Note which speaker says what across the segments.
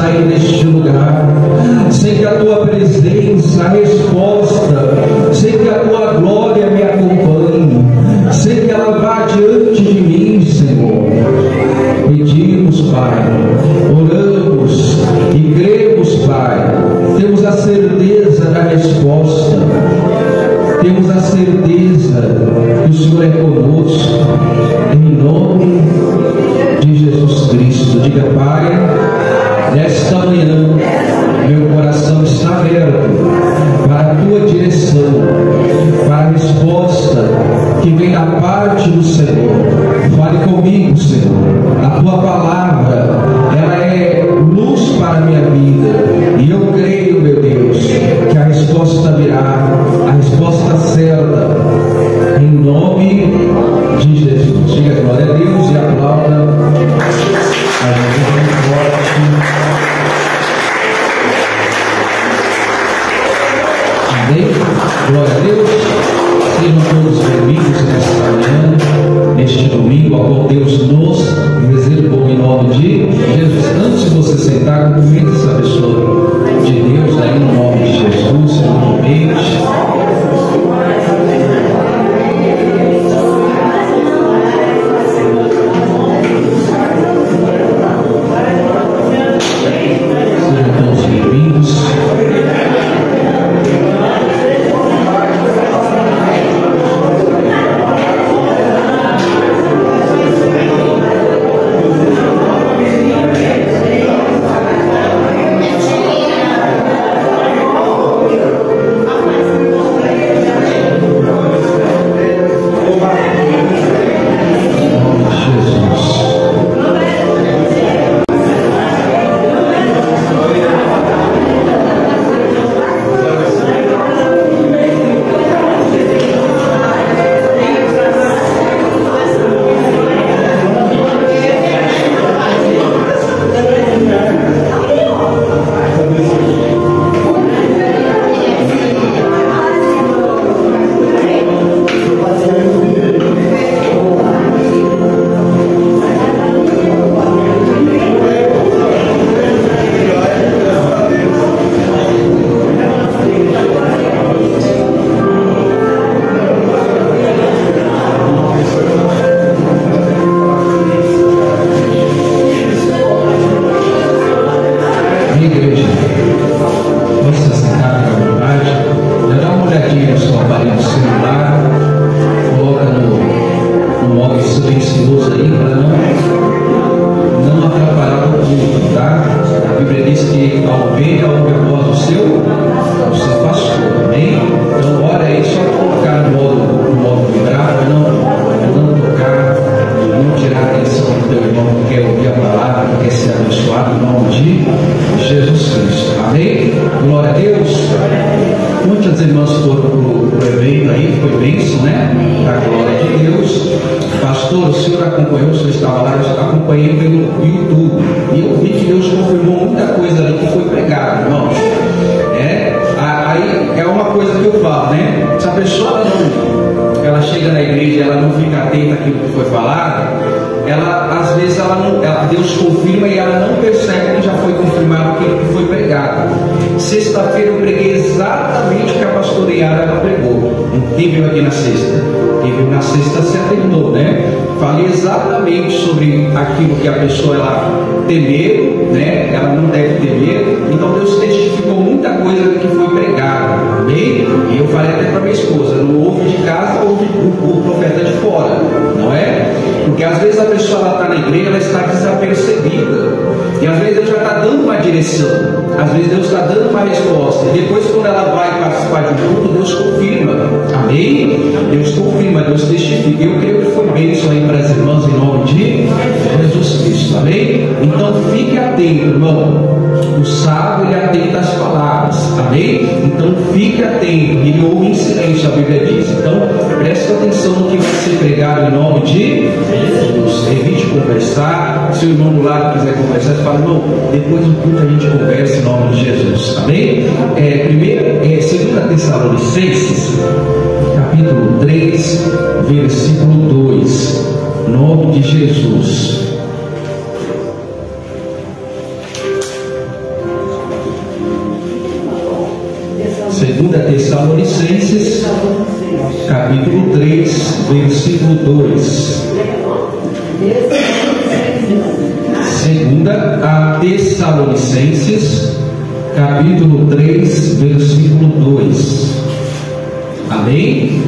Speaker 1: aí neste lugar, sem que a tua presença, a resposta, sem que a tua glória me acompanhe, sem que ela vá diante de mim, Senhor. Pedimos, Pai, oramos e cremos, Pai, temos a certeza da resposta, temos a certeza que o Senhor é conosco, em nome de Jesus Cristo. Diga, Pai, nesta manhã, meu coração está aberto para a tua direção, para a resposta que vem da parte do Senhor. Fale comigo, Senhor. A tua palavra, ela é luz para a minha vida, e eu creio, meu Deus, que a resposta virá, a resposta certa, em nome de Jesus. Diga glória a Deus e aplauda a Jesus forte. Amém? Glória a Deus. Sejam todos bem-vindos nesta manhã, neste domingo, ao qual Deus nos reservou em nome de Jesus. Antes de você sentar, cumprimente essa pessoa de Deus aí no nome de Jesus, cumprimente. Se o irmão do lado quiser conversar, você fala, irmão, depois do culto a gente conversa em nome de Jesus, amém? 2 Tessalonicenses, capítulo 3, versículo 2, nome de Jesus. Tessalonicenses, capítulo 3, versículo 2. 2 Tessalonicenses, capítulo 3, versículo 2. Amém?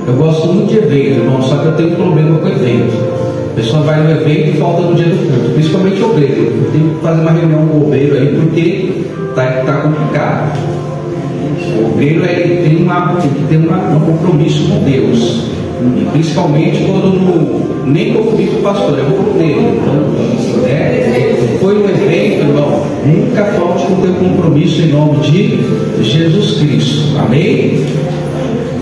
Speaker 1: Eu gosto muito de evento, irmão, só que eu tenho um problema com evento. A pessoa vai no evento e falta no dia do culto, principalmente obreiro. Eu tenho que fazer uma reunião com o obreiro aí porque está complicado. O obreiro tem que ter um compromisso com Deus, e principalmente quando nem vou comigo com o pastor, eu vou com ele. Então, foi no evento, irmão, nunca falte com o teu compromisso em nome de Jesus Cristo. Amém?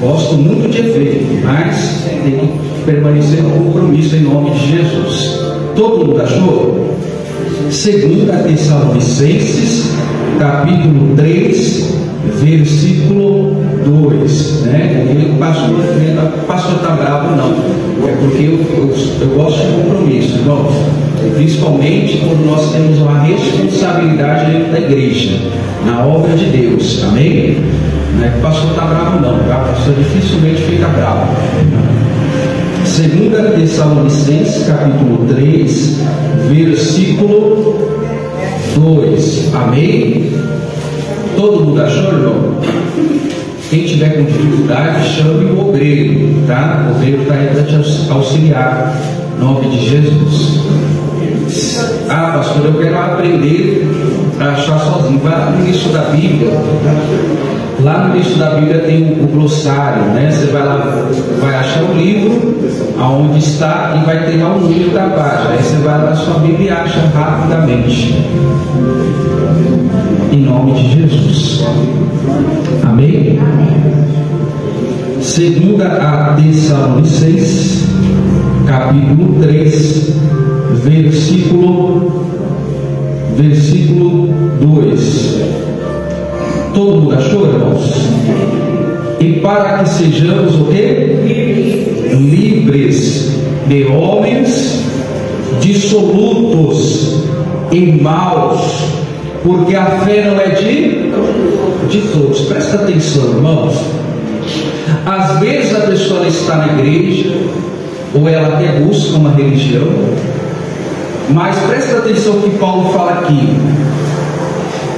Speaker 1: Gosto muito de evento, mas tem que permanecer no compromisso em nome de Jesus. Todo mundo achou? 2 Tessalonicenses, capítulo 3, versículo 2, né? O pastor está bravo, não. É porque eu gosto de compromisso, irmão. Principalmente quando nós temos uma responsabilidade dentro da igreja, na obra de Deus. Amém? Não é que o pastor está bravo, não. Tá? O pastor dificilmente fica bravo. 2 Tessalonicenses, capítulo 3, versículo 2. Amém? Todo mundo achou, irmão? Quem tiver com dificuldade, chame o obreiro, tá? O obreiro está aí para te auxiliar, em nome de Jesus. Ah, pastor, eu quero aprender a achar sozinho. Vai lá no início da Bíblia. Lá no início da Bíblia tem o glossário, né? Você vai lá, vai achar o livro, aonde está, e vai ter lá o número da página. Aí você vai lá na sua Bíblia e acha rapidamente. Em nome de Jesus. Amém? 2 Tessalonicenses, capítulo 3, versículo 2. Todo mundo achou, irmãos? E para que sejamos o quê? Livres de homens dissolutos e maus, porque a fé não é de todos. Presta atenção, irmãos. Às vezes a pessoa está na igreja, ou ela até busca uma religião, mas presta atenção que Paulo fala aqui,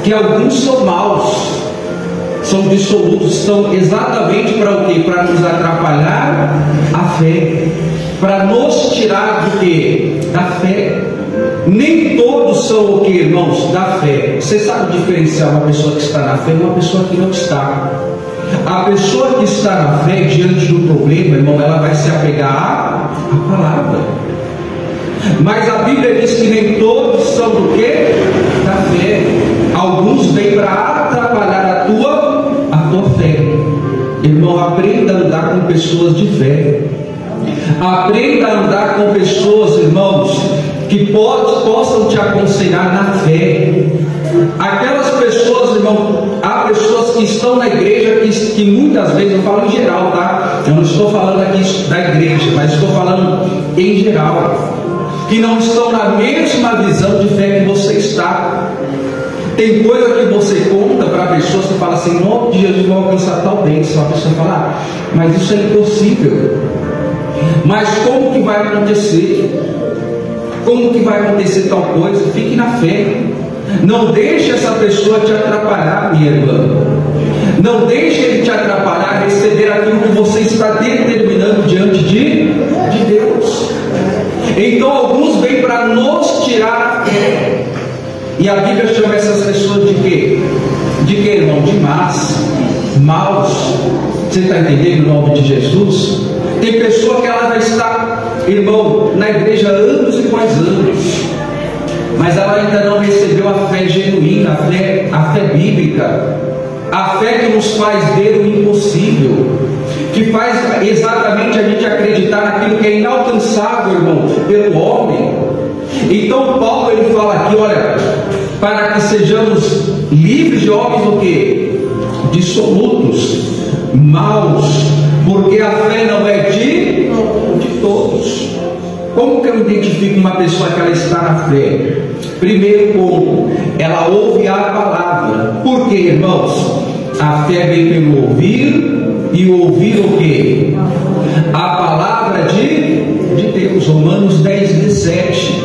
Speaker 1: que alguns são maus, são dissolutos, estão exatamente para o quê? Para nos atrapalhar a fé, para nos tirar do quê? Da fé. Nem todos são o que, irmãos? Da fé. Você sabe diferenciar uma pessoa que está na fé e uma pessoa que não está. A pessoa que está na fé, diante do problema, irmão, ela vai se apegar à palavra. Mas a Bíblia diz que nem todos são do quê? Da fé. Alguns vêm para atrapalhar a tua fé. Irmão, aprenda a andar com pessoas de fé. Aprenda a andar com pessoas, irmãos, que possam te aconselhar na fé. Aquelas pessoas, irmão, há pessoas que estão na igreja que muitas vezes, eu falo em geral, tá? Eu não estou falando aqui da igreja, mas estou falando em geral, que não estão na mesma visão de fé que você está. Tem coisa que você conta para a pessoa, você fala assim, em nome de Jesus, vou alcançar tal bênção. A pessoa fala, mas isso é impossível. Mas como que vai acontecer? Como que vai acontecer tal coisa? Fique na fé. Não deixe essa pessoa te atrapalhar, minha irmã. Não deixe ele te atrapalhar a receber aquilo que você está determinando diante de Deus. Então alguns vêm para nos tirar a fé. E a Bíblia chama essas pessoas de quê? De quê, irmão? De maus. Você está entendendo o nome de Jesus? Tem pessoa que ela vai estar, irmão, na igreja anos e mais anos, mas ela ainda não recebeu a fé genuína, a fé bíblica, a fé que nos faz ver o impossível, que faz exatamente a gente acreditar naquilo que é inalcançável, irmão, pelo homem. Então Paulo ele fala aqui, olha, para que sejamos livres de homens o quê? Dissolutos, maus, porque a fé não é de todos. Como que eu identifico uma pessoa que ela está na fé? Primeiro ponto, ela ouve a palavra. Por quê, irmãos? A fé vem pelo ouvir, e o ouvir o quê? A palavra de Deus. Romanos 10:17.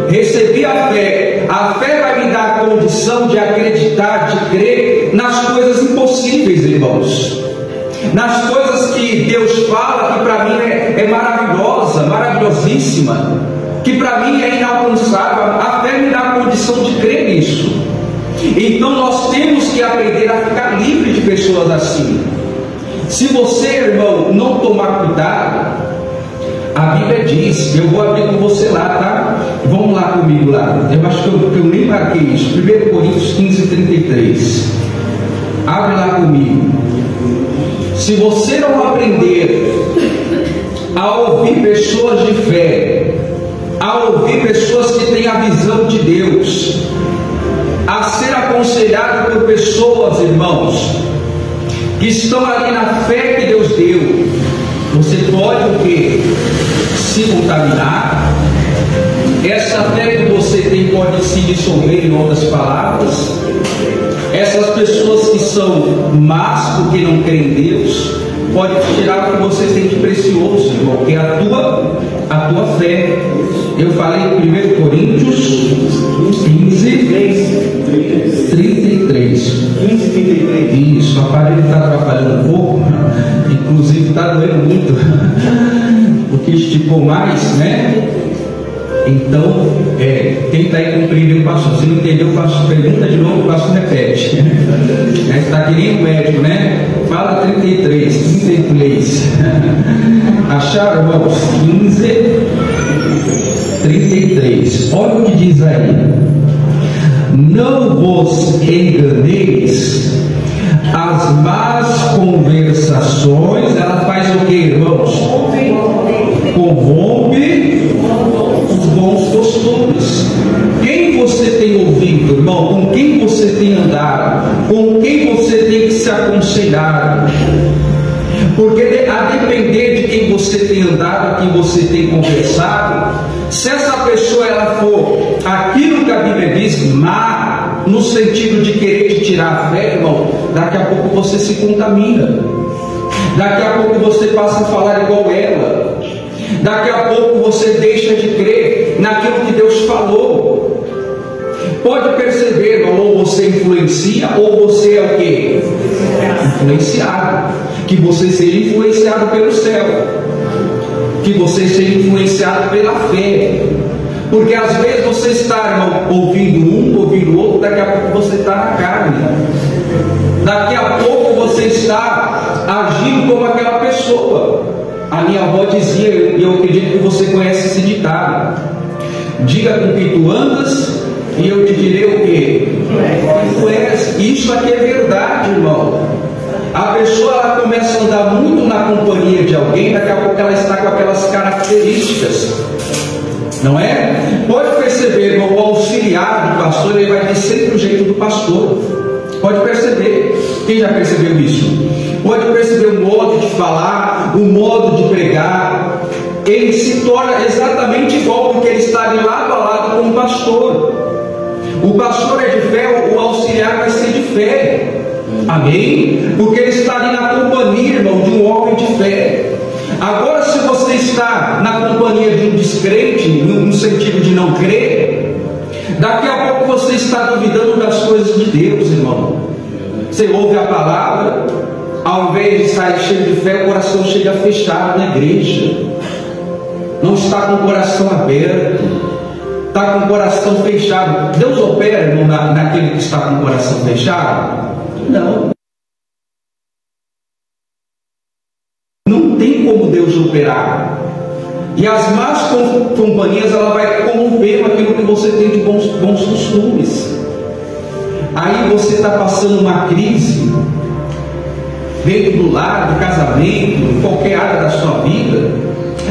Speaker 1: Recebi a fé. A fé vai me dar a condição de acreditar, de crer nas coisas impossíveis, irmãos. Nas coisas que Deus fala, que para mim é maravilhosa, maravilhosíssima, que para mim é inalcançável. A fé me dá a condição de crer nisso. Então nós temos que aprender a ficar livre de pessoas assim. Se você, irmão, não tomar cuidado, a Bíblia diz, eu vou abrir com você lá, tá? Vamos lá comigo lá. Eu acho que eu nem marquei isso. 1 Coríntios 15:33. Abre lá comigo. Se você não aprender a ouvir pessoas de fé, a ouvir pessoas que têm a visão de Deus, a ser aconselhado por pessoas, irmãos, que estão ali na fé que Deus deu, você pode o quê? Se contaminar. Essa fé que você tem pode se dissolver, em outras palavras. Essas pessoas que são más porque não creem em Deus, pode tirar o que você tem de precioso, irmão, que é a tua fé. Eu falei em 1 Coríntios 15:33. Isso, o aparelho está atrapalhando um pouco, inclusive está doendo muito, porque esticou mais, né? Então, quem está aí compreendendo o pastor, se não entendeu, o pastor pergunta de novo, o pastor repete. Está querendo médico, né? Fala 33. Acharam, irmãos? 15:33. Olha o que diz aí. Não vos enganeis, as más conversações, ela faz o que, irmãos? Corrompe os bons costumes. Quem você tem ouvido, irmão? Com quem você tem andado? Com quem você tem que se aconselhar? Porque a depender de quem você tem andado, quem você tem conversado, se essa pessoa ela for aquilo que a Bíblia diz, má, no sentido de querer te tirar a fé, irmão, daqui a pouco você se contamina. Daqui a pouco você passa a falar igual ela. Daqui a pouco você deixa de crer naquilo que Deus falou. Pode perceber, irmão, ou você influencia, ou você é o quê? Influenciado. Que você seja influenciado pelo céu, que você seja influenciado pela fé. Porque às vezes você está, irmão, ouvindo um, ouvindo outro, daqui a pouco você está na carne. Daqui a pouco você está agindo como aquela pessoa. A minha avó dizia, e eu acredito que você conhece esse ditado: diga com quem tu andas, e eu te direi o quê? Tu és. Isso aqui é verdade, irmão. A pessoa ela começa a andar muito na companhia de alguém, daqui a pouco ela está com aquelas características, não é? Pode perceber, irmão, o auxiliar do pastor, ele vai ter sempre o jeito do pastor. Pode perceber. Quem já percebeu isso? Pode perceber o modo de falar, o modo de pregar. Ele se torna exatamente igual, porque ele está de lado a lado com o pastor. O pastor é de fé, o auxiliar vai ser de fé. Amém? Porque ele está ali na companhia, irmão, de um homem de fé. Agora, se você está na companhia de um descrente, no sentido de não crer, daqui a pouco você está duvidando das coisas de Deus, irmão. Você ouve a palavra, ao invés de sair cheio de fé, o coração chega fechado na igreja. Não está com o coração aberto, está com o coração fechado. Deus opera, irmão, naquele que está com o coração fechado? Não. Não tem como Deus operar. E as más companhias, ela vai corromper aquilo que você tem de bons costumes. Aí você está passando uma crise dentro do lar, do casamento, em qualquer área da sua vida.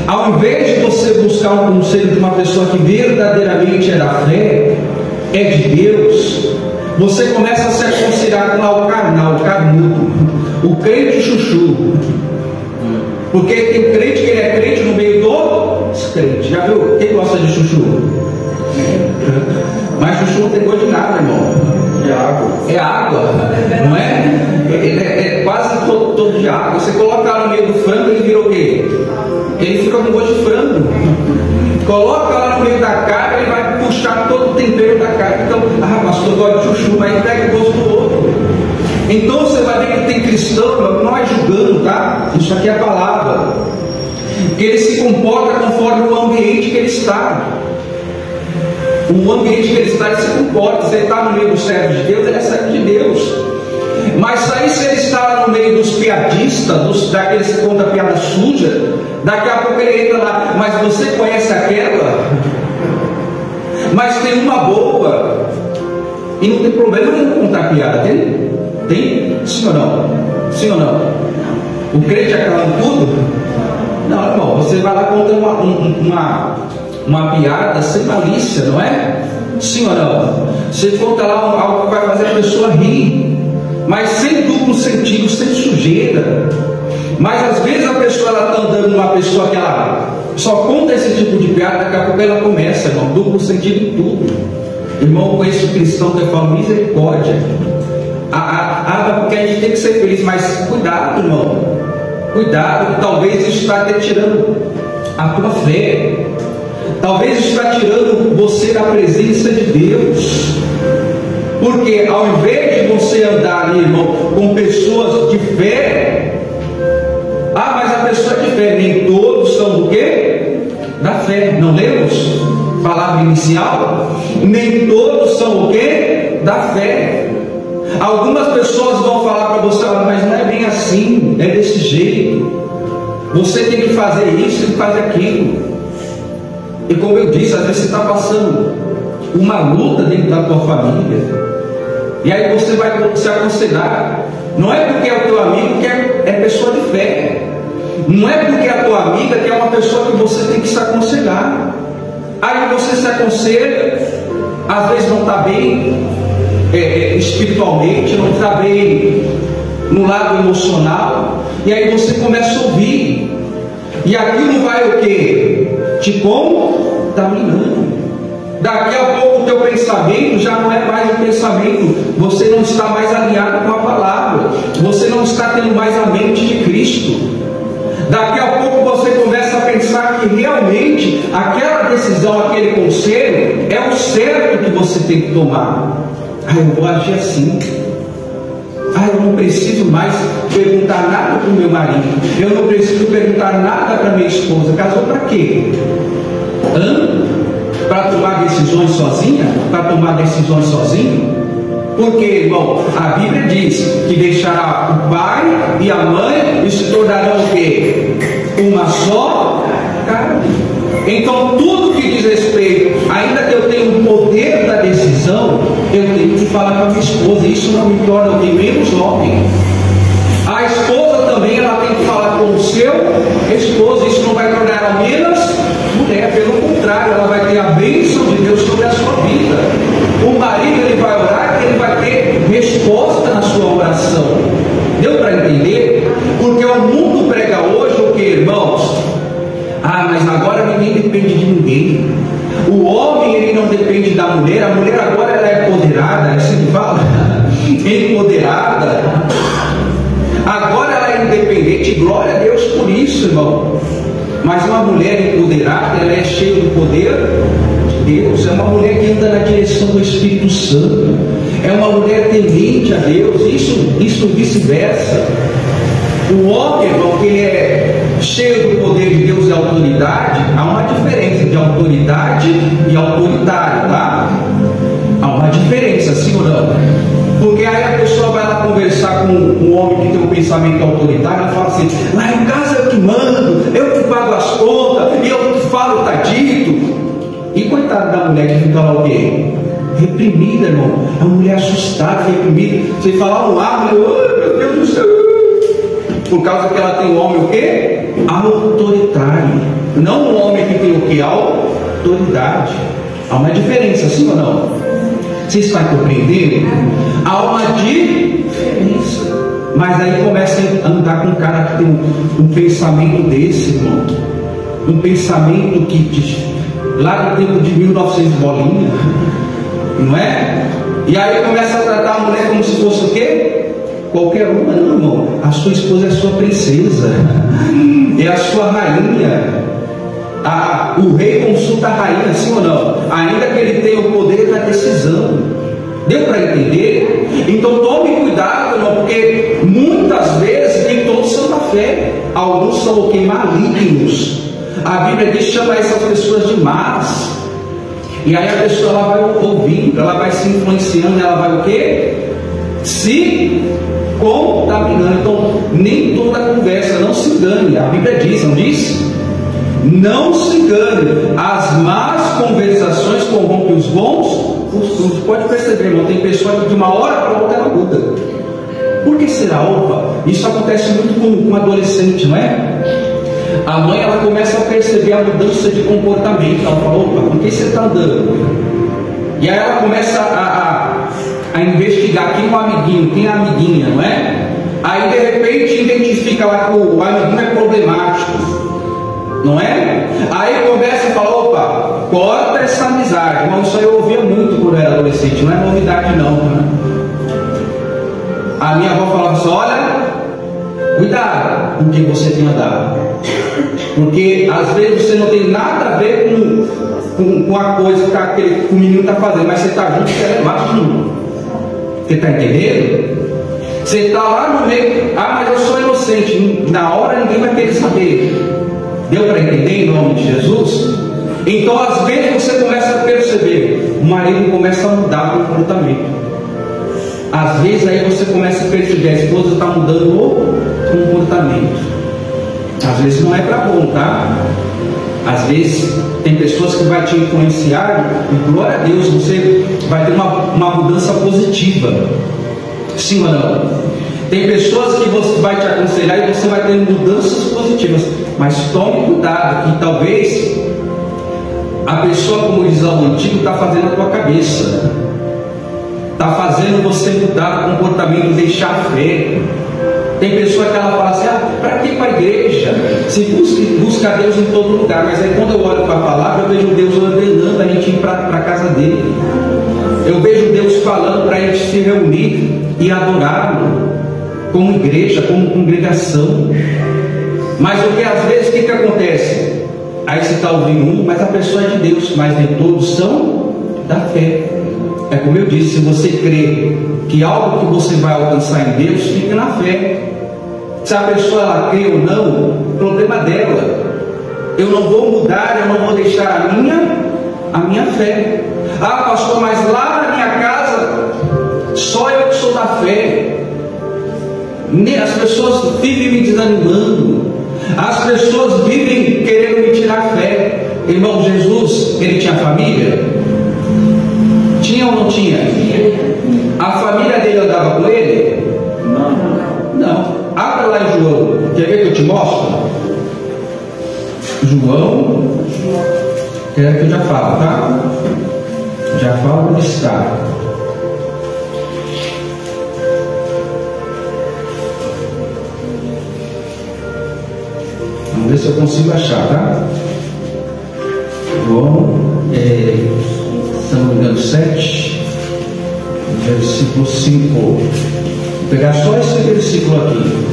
Speaker 1: Ao invés de você buscar um conselho de uma pessoa que verdadeiramente é da fé, é de Deus, você começa a se aconselhar com o carnal, o carnudo, o crente chuchu. Porque tem crente que ele é crente no meio do descrente. Já viu? Quem gosta de chuchu? Mas chuchu não tem gosto de nada, irmão. É água. É água, não é? coloca lá no meio da carne, ele vai puxar todo o tempero da carne. Então, pastor, gosta de chuchu, mas pega o gosto do outro. Então você vai ver que tem cristão, não é julgando, tá? Isso aqui é a palavra. Que ele se comporta conforme o ambiente que ele está. O ambiente que ele está, ele se comporta. Se ele está no meio dos servos de Deus, ele é servo de Deus. Mas aí, se ele está lá no meio dos piadistas, daqueles que contam piada suja, daqui a pouco ele entra lá, mas você conhece aquela? Mas tem uma boa. E não tem problema em contar piada, tem? Tem? Sim ou não? Sim ou não? O crente acalando tudo? Não, irmão, você vai lá contando uma piada sem malícia, não é? Sim ou não? Você conta lá algo que vai fazer a pessoa rir, mas sem duplo sentido, sem sujeira. Mas às vezes a pessoa está andando numa pessoa que ela só conta esse tipo de piada, daqui a pouco ela começa, irmão, duplo sentido em tudo. Irmão, com esse cristão que eu falo, misericórdia. Porque a gente tem que ser feliz, mas cuidado, irmão. Cuidado, talvez isso está até tirando a tua fé. Talvez isso está tirando você da presença de Deus. Porque ao invés de você andar ali, irmão, com pessoas de fé, mas a pessoa de fé, nem todos são do quê? Da fé. Não lemos? Palavra inicial. Nem todos são o quê? Da fé. Algumas pessoas vão falar para você, mas não é bem assim, é desse jeito. Você tem que fazer isso, tem que fazer aquilo. E como eu disse, às vezes você está passando uma luta dentro da tua família. E aí você vai se aconselhar. Não é porque é o teu amigo que é pessoa de fé. Não é porque é a tua amiga que é uma pessoa que você tem que se aconselhar. Aí você se aconselha, às vezes não está bem espiritualmente, não está bem no lado emocional, e aí você começa a ouvir, e aquilo vai o quê? Te contaminando. Daqui a pouco o teu pensamento já não é mais um pensamento, você não está mais alinhado com a palavra, você não está tendo mais a mente de Cristo. Daqui a pouco você começa a pensar que realmente aquela decisão, aquele conselho é o certo que você tem que tomar. Eu vou agir assim. Eu não preciso mais perguntar nada para o meu marido, eu não preciso perguntar nada para minha esposa. Casou para quê? Para tomar decisões sozinha? Para tomar decisões sozinho? Porque, irmão, a Bíblia diz que deixará o pai e a mãe e se tornarão o quê? Uma só carne. Então tudo que diz respeito, ainda que eu tenha o poder da decisão, eu tenho que falar com a minha esposa. Isso não me torna o que menos homem. A esposa também, ela tem que falar com o seu esposo. Isso não vai tornar ela menos mulher, pelo contrário, ela vai ter a bênção de Deus sobre a sua vida. O marido, ele vai orar, ele vai ter resposta na sua oração. Deu para entender? Porque o mundo prega hoje o que, irmãos? Mas agora ninguém depende de ninguém. O homem, ele não depende da mulher. A mulher agora ela é empoderada, assim que fala, empoderada. Agora ela é independente. Glória a Deus por isso, irmão. Mas uma mulher empoderada, ela é cheia do poder de Deus. É uma mulher que anda na direção do Espírito Santo. É uma mulher temente a Deus. Isso vice-versa. O homem, irmão, que ele é cheio do poder de Deus e autoridade, há uma diferença de autoridade e autoritário, tá? Há uma diferença, sim ou não? Porque aí a pessoa vai lá conversar com um homem que tem um pensamento autoritário e fala assim: lá em casa eu que mando, eu que pago as contas, e eu que falo, tá dito. E coitado da mulher que fica lá o quê? Reprimida, irmão. A mulher assustada, reprimida. Você fala um ar, meu Deus do céu. Por causa que ela tem um homem o quê? Autoritário. Não um homem que tem o quê? Autoridade. Há uma diferença, sim ou não? Vocês estão compreendendo? Há uma diferença. Mas aí começa a andar com um cara que tem um pensamento desse, irmão. Um pensamento que lá no tempo de 1900 bolinha, não é? E aí começa a tratar a mulher como se fosse o quê? Qualquer uma. Não, irmão. A sua esposa é a sua princesa, é a sua rainha. O rei consulta a rainha, sim ou não? Ainda que ele tenha o poder da decisão. Deu para entender? Então tome cuidado, irmão, porque muitas vezes nem todos são da fé. Alguns são o que? Malignos. A Bíblia diz, chama essas pessoas de más. E aí a pessoa ela vai ouvindo, ela vai se influenciando, ela vai o quê? Se contaminando. Então nem toda conversa, não se engane. A Bíblia diz, não diz? Não se engane, as más conversações corrompem os bons costumes. Pode perceber, irmão, tem pessoa que de uma hora para outra ela muda. Por que será? Opa, isso acontece muito com adolescente, não é? A mãe ela começa a perceber a mudança de comportamento. Ela fala, opa, por que você está andando? E aí ela começa a investigar quem é o amiguinho, quem é a amiguinha, não é? Aí de repente identifica lá que o amiguinho é problemático, não é? Aí começa a falar, opa, corta essa amizade. Irmão, isso aí eu ouvia muito quando eu era adolescente, não é novidade não, né? A minha avó falava assim, olha, cuidado com o que você tem andado, porque às vezes você não tem nada a ver com a coisa que o menino está fazendo, mas você está junto, você é macho junto. Você está entendendo? Você está lá no meio, mas eu sou inocente, na hora ninguém vai querer saber. Deu para entender em nome de Jesus? Então às vezes você começa a perceber, o marido começa a mudar o comportamento. Às vezes aí você começa a perceber, a esposa está mudando o comportamento. Às vezes não é para bom, tá? Às vezes tem pessoas que vai te influenciar e glória a Deus, você vai ter uma mudança positiva. Sim ou não? Tem pessoas que você vai te aconselhar e você vai ter mudanças positivas. Mas tome cuidado, que talvez a pessoa, como diz o antigo, está fazendo a tua cabeça, está fazendo você mudar o comportamento, deixar a fé. Tem pessoa que ela fala assim, para que ir para a igreja? Se busca Deus em todo lugar. Mas aí quando eu olho para a palavra, eu vejo Deus ordenando a gente ir para a casa dele. Eu vejo Deus falando para a gente se reunir e adorá-lo como igreja, como congregação. Mas o que às vezes, o que acontece? Aí você está ouvindo mas a pessoa é de Deus, mas nem todos são da fé. É como eu disse, se você crê que algo que você vai alcançar em Deus, fique na fé. Se a pessoa ela crê ou não, problema dela. Eu não vou mudar, eu não vou deixar a minha fé. Pastor, mas lá na minha casa só eu que sou da fé. As pessoas vivem me desanimando, as pessoas vivem querendo me tirar a fé. Irmão, Jesus, ele tinha família? Tinha ou não tinha? A família dele andava com ele? Não. Abra lá em João, quer ver que eu te mostro? João, quer que eu já falo, tá? Já falo onde está. Vamos ver se eu consigo achar, tá? João, se não me engano, 7, versículo 5. Vou pegar só esse versículo aqui.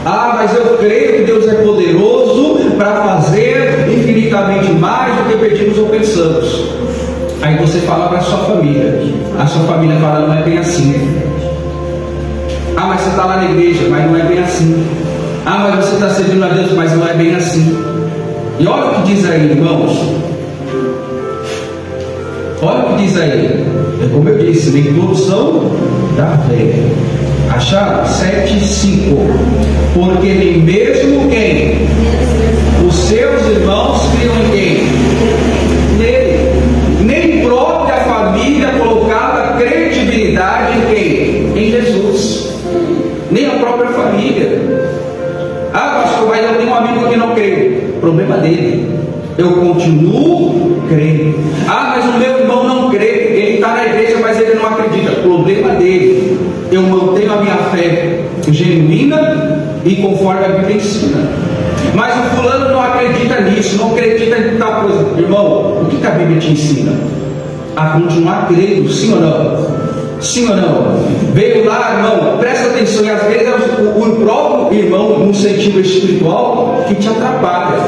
Speaker 1: Mas eu creio que Deus é poderoso para fazer infinitamente mais do que pedimos ou pensamos. Aí você fala para a sua família. A sua família fala, não é bem assim. Mas você está lá na igreja, mas não é bem assim. Mas você está servindo a Deus, mas não é bem assim. E olha o que diz aí, irmãos. Olha o que diz aí. É como eu disse, nem todos são da fé. Acharam? 7:5. Porque nem mesmo quem? Os seus irmãos criam em quem? Nele. Nem própria família colocava credibilidade em quem? Em Jesus. Nem a própria família. Pastor, mas eu tenho um amigo que não crê. Problema dele. Eu continuo crendo. Mas o meu irmão não crê. Ele está na igreja, mas ele não acredita. Problema dele. Eu mantenho a minha fé genuína e conforme a Bíblia ensina. Mas o fulano não acredita nisso, não acredita em tal coisa. Irmão, o que a Bíblia te ensina? A continuar crendo, sim ou não? Sim ou não? Veio lá, irmão, presta atenção. E às vezes é o próprio irmão, no sentido espiritual, que te atrapalha.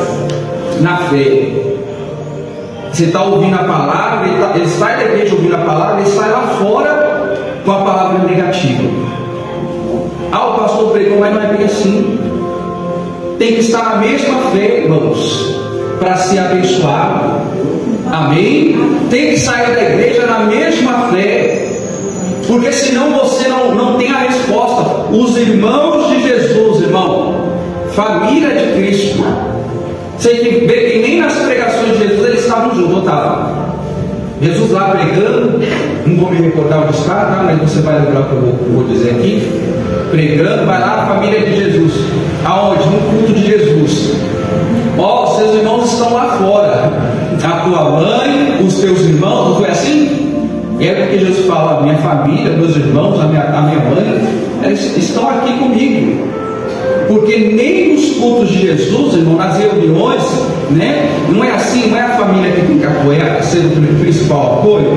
Speaker 1: na fé. Você está ouvindo a palavra, ele sai da igreja ouvindo a palavra, ele sai lá fora com a palavra negativa. Ah, o pastor pregou, mas não é bem assim. Tem que estar na mesma fé, irmãos, para ser abençoado. Amém? Tem que sair da igreja na mesma fé, porque senão você não tem a resposta. Os irmãos de Jesus, irmão, família de Cristo, você tem que ver que nem nas pregações de Jesus eles estavam juntos, estavam. Jesus lá pregando, não vou me recordar onde está, tá? Mas você vai lembrar o que eu vou dizer aqui. Pregando, vai lá a família de Jesus. Aonde? No culto de Jesus. Ó, seus irmãos estão lá fora. A tua mãe, os teus irmãos, não foi assim? É porque Jesus fala, minha família, meus irmãos, a minha mãe, eles estão aqui comigo. Porque nem nos cultos de Jesus, irmão, nas reuniões, né? Não é assim, não é a família que tem que apoiar, ser o principal apoio.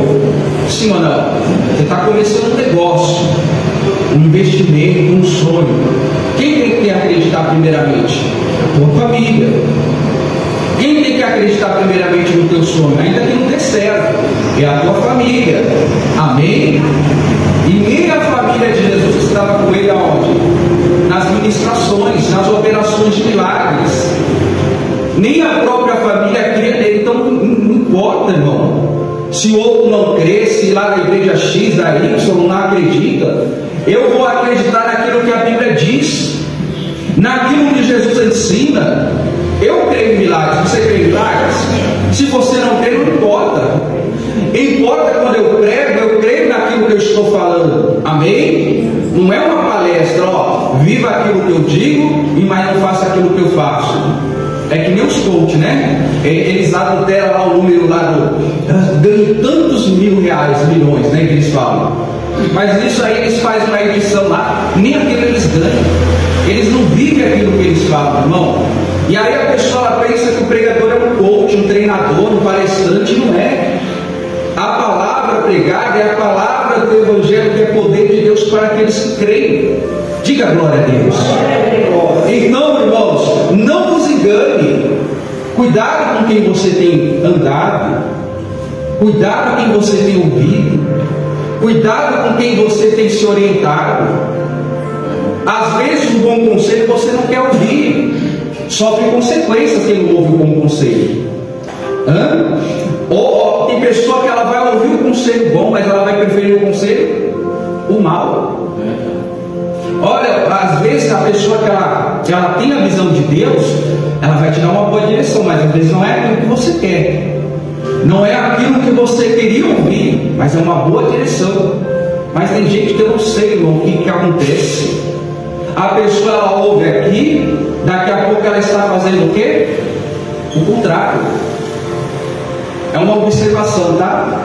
Speaker 1: Sim ou não? Você está começando um negócio, um investimento, um sonho. Quem tem que acreditar primeiramente? A tua família. Quem tem que acreditar primeiramente no teu sonho, ainda que não dê certo? É a tua família. Amém? E nem a família de Jesus estava com ele aonde? Nas ministrações, nas operações de milagres. Nem a própria família cria nele. Então não importa, irmão, se o outro não crê, se lá na igreja X, da Y, não acredita. Eu vou acreditar naquilo que a Bíblia diz, naquilo que Jesus ensina. Eu creio em milagres, você crê em milagres? Se você não crê, não importa. Importa quando eu creio naquilo que eu estou falando. Amém? Não é uma palestra, ó, viva aquilo que eu digo, mas não faça aquilo que eu faço. É que nem os coach, né? Eles adulteram lá o número lá ganham tantos R$1.000, milhões, né? Que eles falam. Mas isso aí eles fazem uma edição lá, nem aquilo eles ganham. Eles não vivem aquilo que eles falam, irmão. E aí a pessoa pensa que o pregador é um coach, um treinador, um palestrante. Não é. A palavra pregada é a palavra do Evangelho, que é poder de Deus para aqueles que creem. Diga glória a Deus. Então, irmãos, não vos engane. Cuidado com quem você tem andado. Cuidado com quem você tem ouvido. Cuidado com quem você tem se orientado. Às vezes o bom conselho você não quer ouvir. Sofre consequências quem não ouve o bom conselho. Ou tem pessoa que ela vai ouvir o conselho bom, mas ela vai preferir o conselho o mal. Olha, às vezes a pessoa que ela tem a visão de Deus, ela vai te dar uma boa direção, mas às vezes não é aquilo que você quer, não é aquilo que você queria ouvir, mas é uma boa direção. Mas tem gente que eu não sei, irmão, o que acontece. A pessoa ela ouve aqui, daqui a pouco ela está fazendo o quê? O contrário. É uma observação, tá?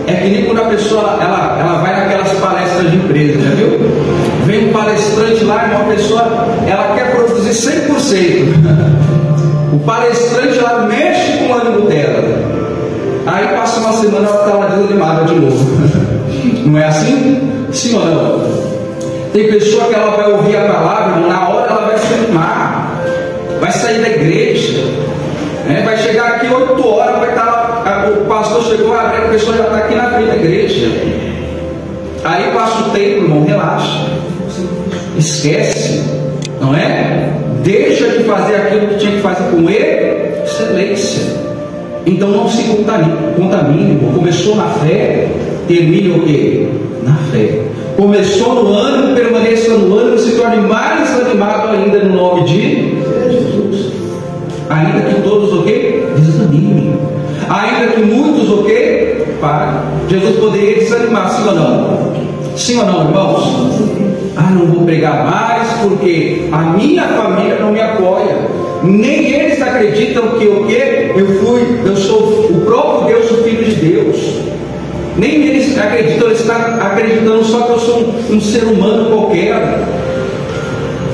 Speaker 1: É que nem quando a pessoa ela vai naquelas palestras de empresa, já viu? Vem um palestrante lá e uma pessoa ela quer produzir 100%. O palestrante ela mexe com o ânimo dela. Aí passa uma semana ela está lá desanimada de novo. Não é assim? Sim ou não? Tem pessoa que ela vai ouvir a palavra, na hora ela vai se animar, vai sair da igreja, né? Vai chegar aqui 8 horas, vai estar lá, o pastor chegou, a pessoa já está aqui na frente da igreja. Aí passa o tempo, irmão, relaxa, esquece, não é? Deixa de fazer aquilo que tinha que fazer com excelência. Então não se contamine, irmão. Começou na fé, termine o quê? Na fé. Começou no ânimo, permaneça no ânimo, se torne mais animado ainda no nome de Jesus. Ainda que todos o quê? Desanimem. Ainda que muitos o quê? Parem. Jesus poderia desanimar, sim ou não? Sim ou não, irmãos? Ah, não vou pregar mais porque a minha família não me apoia. Nem eles acreditam que o quê? Eu sou o próprio Deus, o Filho de Deus. Nem eles acreditam, eles estão acreditando só que eu sou um ser humano qualquer.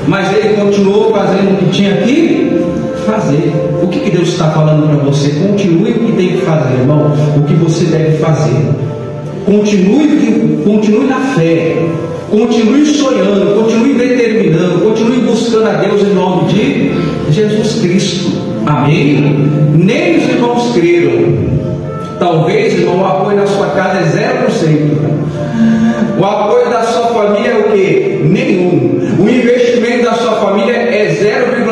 Speaker 1: Mas ele continuou fazendo o que tinha que fazer. O que Deus está falando para você? Continue o que tem que fazer, irmão. O que você deve fazer. Continue na fé. Continue sonhando, continue determinando, continue buscando a Deus em nome de Jesus Cristo. Amém? Nem os irmãos creram. Talvez, irmão, o apoio na sua casa é 0%. O apoio da sua família é o quê? Nenhum. O investimento da sua família é 0,000.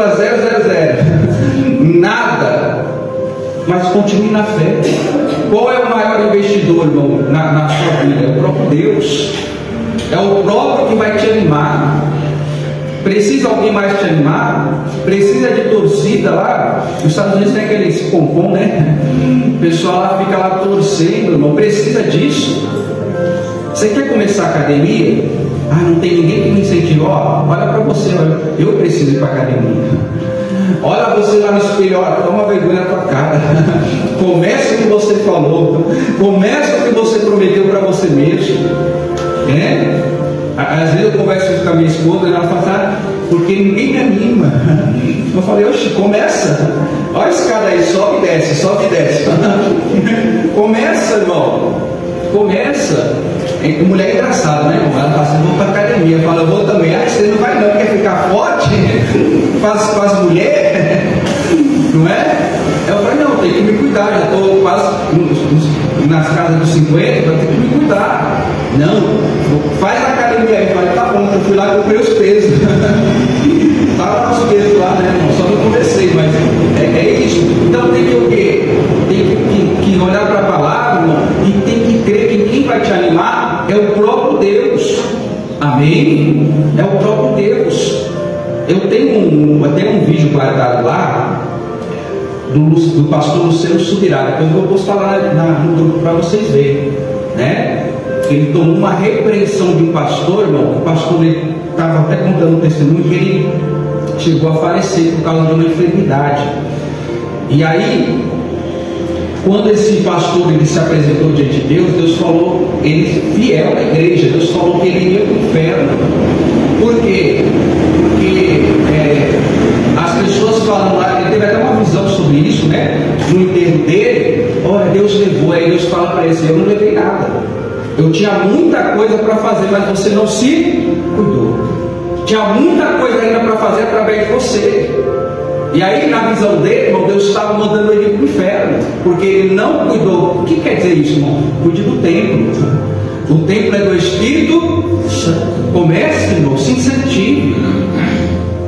Speaker 1: Nada. Mas continue na fé. Qual é o maior investidor, irmão, na sua vida? É o próprio Deus. É o próprio que vai te animar. Precisa alguém mais te animar? Precisa de torcida lá? Nos Estados Unidos tem aqueles pompom, né? O pessoal lá fica lá torcendo, irmão. Precisa disso? Você quer começar a academia? Ah, não tem ninguém que me incentive. Ó, olha para você, olha. Eu preciso ir para a academia. Olha você lá no espelho, olha, toma vergonha na tua cara. Começa o que você falou. Começa o que você prometeu para você mesmo. Às vezes eu converso com a minha esposa e ela fala, porque ninguém me anima. Eu falei, oxe, começa. Olha a escada aí, sobe e desce, sobe e desce. Começa, irmão. Começa. Mulher é engraçada, né, irmão? Ela fala assim, vou para academia. Fala, eu vou também. Ah, você não vai não, quer ficar forte? Com as mulheres? Não é? Eu falei, não, tem que me cuidar. Já estou quase nas casas dos 50, vai ter que me cuidar. Não, faz a academia aí. Eu falei, tá bom, eu fui lá e comprei os pesos. Estava os pesos lá, né, irmão? Só não comecei, mas é isso. Então tem que o quê? Tem que olhar para a palavra, irmão, e tem que crer que quem vai te animar é o próprio Deus. Amém? É o próprio Deus. Eu tenho um vídeo guardado lá do pastor Luciano Subirá. Depois eu vou postar lá no grupo para vocês verem, né? Ele tomou uma repreensão de um pastor, irmão. O pastor estava até contando um testemunho que ele chegou a falecer por causa de uma enfermidade. E aí, quando esse pastor ele se apresentou diante de Deus, Deus falou, ele fiel à igreja, Deus falou que ele ia para o inferno. Por quê? Porque as pessoas falam lá, ele teve até uma visão sobre isso, né? No enterro dele, olha, Deus levou, aí Deus fala para ele, eu não levei nada. Eu tinha muita coisa para fazer, mas você não se cuidou. Tinha muita coisa ainda para fazer através de você. E aí, na visão dele, irmão, Deus estava mandando ele para o inferno, porque ele não cuidou. O que quer dizer isso, irmão? Cuide do templo. O templo é do Espírito Santo. Comece, irmão, se incentive.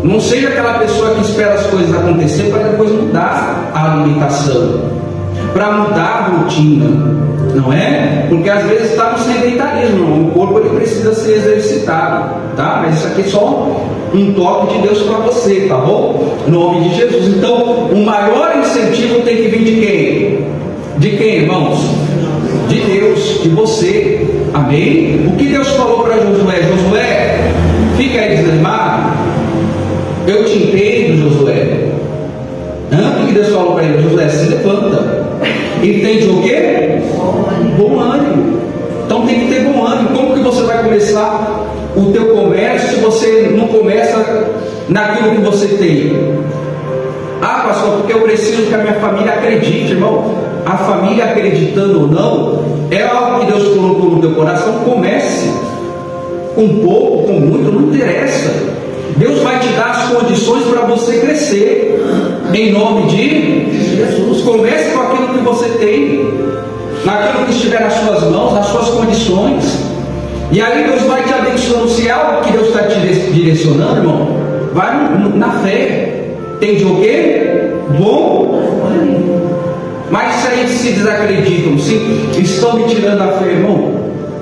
Speaker 1: Não seja aquela pessoa que espera as coisas acontecer para depois mudar a alimentação, para mudar a rotina, não é? Porque às vezes está no sedentarismo, o corpo ele precisa ser exercitado, tá? Mas isso aqui é só um toque de Deus para você, tá bom? Em nome de Jesus. Então, o maior incentivo tem que vir de quem? De quem, irmãos? De Deus, de você. Amém? O que Deus falou para Josué? Josué, fica aí desanimado. Eu te entendo, Josué. O que Deus falou para ele? Josué, se levanta. Entende o quê? Bom ânimo. Então tem que ter bom ânimo. Como que você vai começar o teu comércio se você não começa naquilo que você tem? Ah, pastor, porque eu preciso que a minha família acredite, irmão. A família acreditando ou não, é algo que Deus colocou no teu coração. Comece. Com pouco, com muito, não interessa. Deus vai te dar as condições para você crescer. Em nome de Jesus. Comece com aquilo que você tem, naquilo que estiver nas suas mãos, nas suas condições. E aí Deus vai te abençoando. Se é algo que Deus está te direcionando, irmão, vai na fé. Entende o quê? Bom. Mas se aí se desacreditam, se estão me tirando a fé, irmão,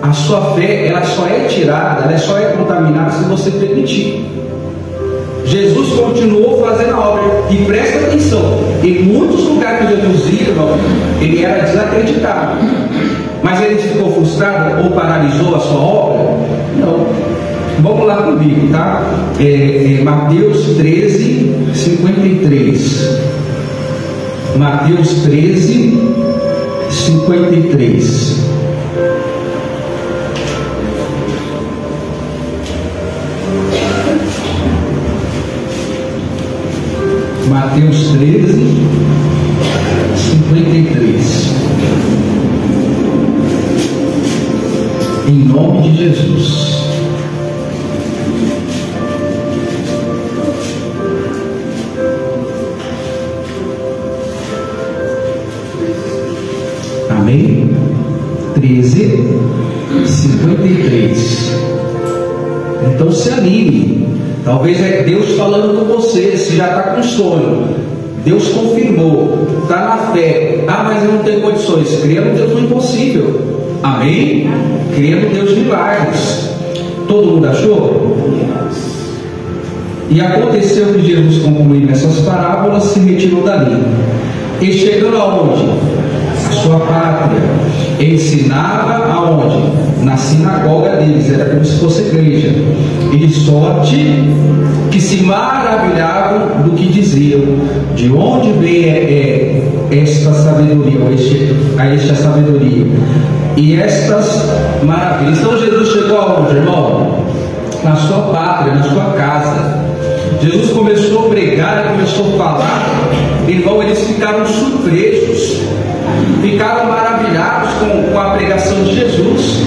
Speaker 1: a sua fé, ela só é tirada, ela só é contaminada se você permitir. Jesus continuou fazendo a obra. E presta atenção, em muitos lugares que Jesus ia, irmão, ele era desacreditado. Mas ele ficou frustrado ou paralisou a sua obra? Não. Vamos lá comigo, tá? Mateus 13, 53. Mateus 13, 53. Mateus 13, 53. Em nome de Jesus. Então se anime. Talvez é Deus falando com você. Se já está com sono, Deus confirmou, está na fé. Ah, mas eu não tenho condições. Creia no Deus do impossível. Amém? Creia no Deus de milagres. Todo mundo achou? E aconteceu que Jesus, concluindo essas parábolas, se retirou dali. E chegando aonde? A sua pátria. Ensinava aonde? Na sinagoga deles. Era como se fosse igreja. E de sorte que se maravilhavam do que diziam. De onde vem esta sabedoria, ou esta sabedoria e estas maravilhas? Então Jesus chegou aonde, irmão? Na sua pátria, na sua casa. Jesus começou a pregar, começou a falar. Irmão, eles ficaram surpresos, ficaram maravilhados com a pregação de Jesus.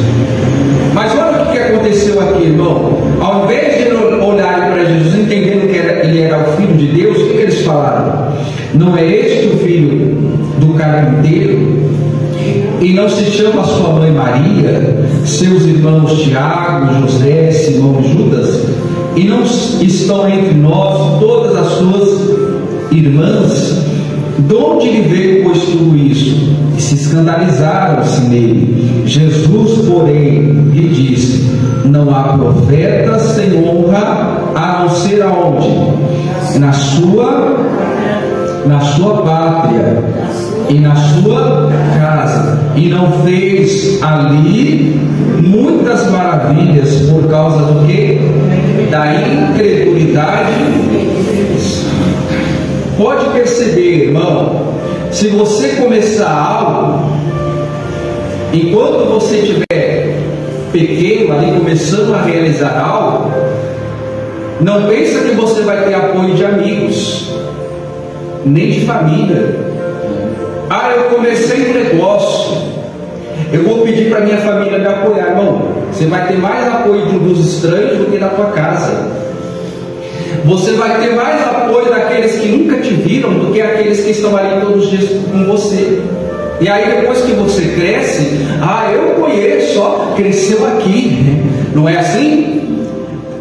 Speaker 1: Mas olha o que aconteceu aqui, irmão. Ao invés de olharem para Jesus entendendo que ele era o Filho de Deus, o que eles falaram? Não é este o filho do carpinteiro? E não se chama sua mãe Maria, seus irmãos Tiago, José, Simão e Judas? E não estão entre nós todas as suas irmãs? De onde lhe veio, pois, tudo isso? E se escandalizaram-se nele. Jesus, porém, lhe disse: não há profeta sem honra, a não ser aonde? Na sua pátria e na sua casa. E não fez ali muitas maravilhas por causa do quê? Da incredulidade. Pode perceber, irmão, se você começar algo, enquanto você estiver pequeno ali, começando a realizar algo, não pensa que você vai ter apoio de amigos, nem de família. Ah, eu comecei um negócio, eu vou pedir para minha família me apoiar. Irmão, você vai ter mais apoio dos estranhos do que da tua casa. Você vai ter mais apoio daqueles que nunca te viram do que aqueles que estão ali todos os dias com você. E aí depois que você cresce, ah, eu conheço, ó, cresceu aqui. Não é assim?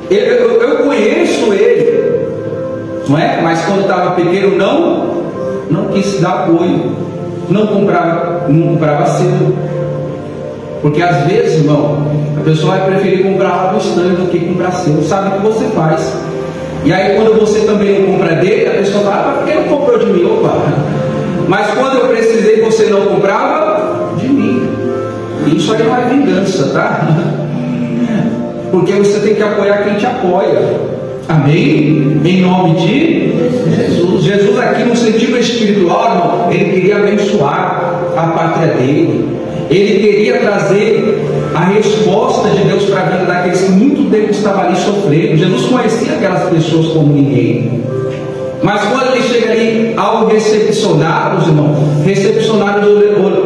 Speaker 1: Eu conheço ele, não é? Mas quando estava pequeno não quis dar apoio, não comprava cedo. Porque às vezes, irmão, a pessoa vai preferir comprar algo estranho do que comprar cedo. Sabe o que você faz? E aí quando você também não compra dele, a pessoa fala: ah, por que não comprou de mim? Opa! Mas quando eu precisei, você não comprava de mim. Isso aí não é vingança, tá? Porque você tem que apoiar quem te apoia. Amém? Em nome de Jesus. Jesus aqui no sentido espiritual, irmão, ele queria abençoar a pátria dele. Ele queria trazer a resposta de Deus para a vida daqueles que muito tempo estavam ali sofrendo. Jesus conhecia aquelas pessoas como ninguém. Mas quando ele chega ali ao recepcioná-los, irmão, recepcioná-los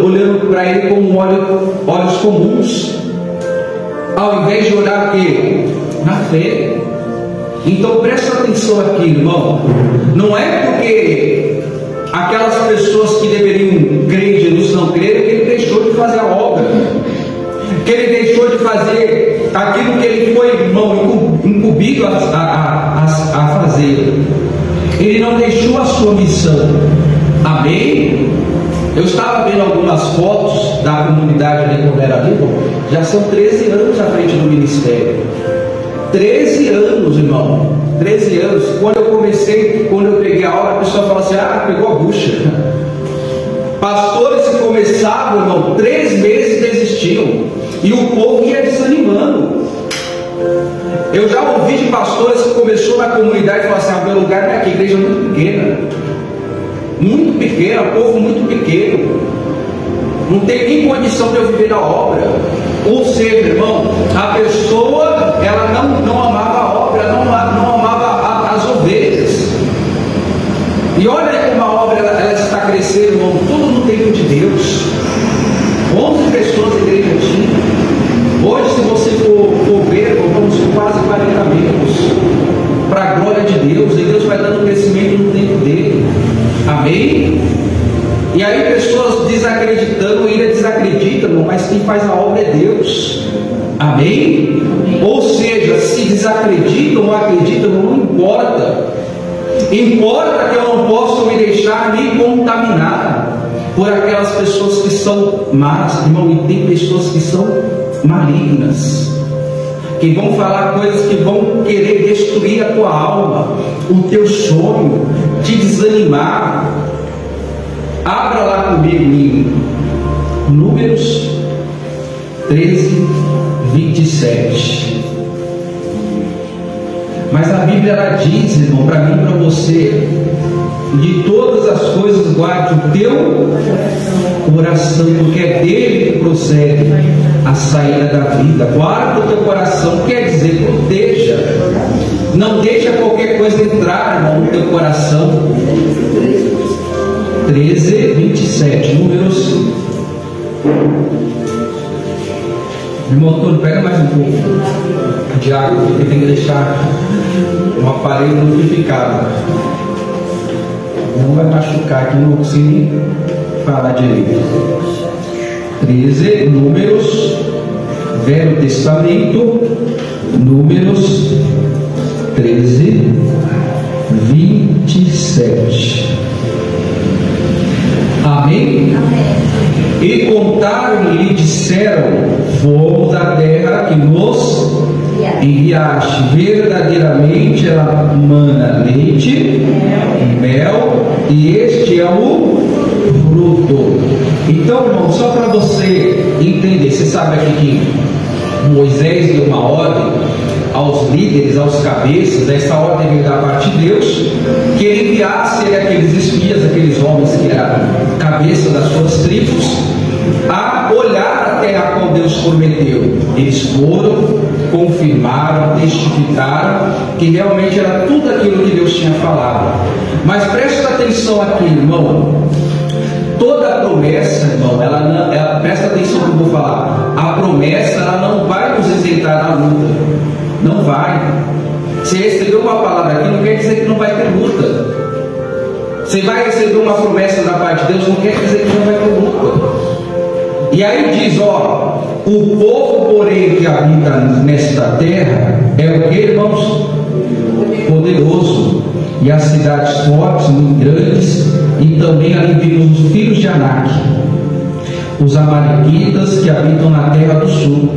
Speaker 1: olhando para ele como olhos comuns, ao invés de olhar o quê? Na fé. Então presta atenção aqui, irmão. Não é porque aquelas pessoas que deveriam crer em Jesus não creram que ele deixou de fazer a obra, que ele deixou de fazer aquilo que ele foi, irmão, incumbido a fazer. Ele não deixou a sua missão. Amém? Eu estava vendo algumas fotos da comunidade ali quando era vivo. Já são 13 anos à frente do ministério. 13 anos, irmão. 13 anos. Quando eu peguei a aula, a pessoa falou assim: ah, pegou a bucha. Pastores que começavam, irmão, 3 meses desistiam. E o povo ia desanimando. Eu já ouvi de pastores que começou na comunidade e falaram assim: ah, meu lugar não é aqui, a igreja é muito pequena. Muito pequena, povo muito pequeno. Não tem nem condição de eu viver da obra. Ou seja, irmão, a pessoa, ela não amava a obra, não amava as ovelhas. E olha aí como a obra ela está crescendo, irmão, tudo no tempo de Deus. 11 pessoas a igreja tinha. Hoje, se você for ver, vamos com quase 40 membros, para a glória de Deus. E Deus vai dando crescimento no tempo dele. Amém? E aí pessoas desacreditando, ainda desacreditam, mas quem faz a obra é Deus. Amém? Ou seja, se desacreditam ou acreditam, não importa. Importa que eu não posso me deixar me contaminar por aquelas pessoas que são más, irmão, e tem pessoas que são malignas, que vão falar coisas que vão querer destruir a tua alma, o teu sonho, te desanimar. Abra lá comigo em Números 13, 27. Mas a Bíblia ela diz, irmão, para mim e para você: de todas as coisas guarde o teu coração, porque é dele que procede a saída da vida. Guarda o teu coração, quer dizer, proteja. Não deixa qualquer coisa entrar, irmão, no teu coração. 13, 27, Números. Irmão Antônio, pega mais um pouco de água, porque tem que deixar um aparelho lubrificado. Não vai machucar aqui, não consigo nem falar direito. 13, Números, Velho Testamento, Números 13, 27. Amém? E contaram-lhe e disseram: fomos da terra que nos enviaste, verdadeiramente ela mana leite e mel, e este é o fruto. Então, irmão, só para você entender, você sabe aqui que Moisés deu uma ordem aos líderes, aos cabeças. Essa ordem veio da parte de Deus, que ele enviasse aqueles espias, aqueles homens que eram cabeça das suas tribos, a olhar a terra a qual Deus prometeu. Eles foram, confirmaram, testificaram que realmente era tudo aquilo que Deus tinha falado. Mas presta atenção aqui, irmão. Toda a promessa, irmão, presta atenção no que eu vou falar. A promessa ela não vai nos isentar da luta. Não vai. Você recebeu uma palavra aqui, não quer dizer que não vai ter luta. Você vai receber uma promessa da parte de Deus, não quer dizer que não vai ter luta. E aí diz, ó, o povo, porém, que habita nesta terra é o que, irmãos? Poderoso. E as cidades fortes, muito grandes, e também ali vimos os filhos de Anak, os amalequitas que habitam na terra do sul,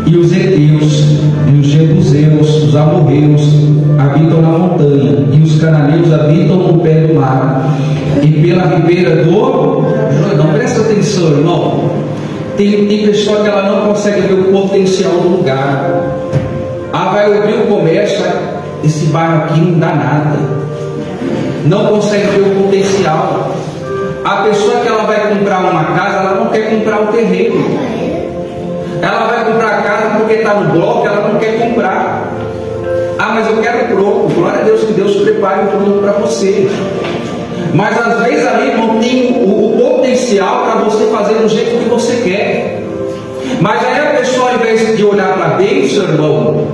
Speaker 1: e os heteus, e os jebuseus, os amorreus habitam na montanha, e os cananeus habitam no pé do mar, e pela ribeira do Jordão. Presta atenção, irmão. Tem pessoa que ela não consegue ver o potencial do lugar. Vai abrir o comércio, esse bairro aqui não dá nada. Não consegue ver o potencial. A pessoa que ela vai comprar uma casa, ela não quer comprar um terreno. Ela vai comprar a casa porque está no bloco, ela não quer comprar. Mas eu quero pronto. Glória a Deus que Deus prepare o pronto para você. Mas às vezes ali não tem o potencial para você fazer do jeito que você quer. Mas aí a pessoa, ao invés de olhar para bênção, irmão,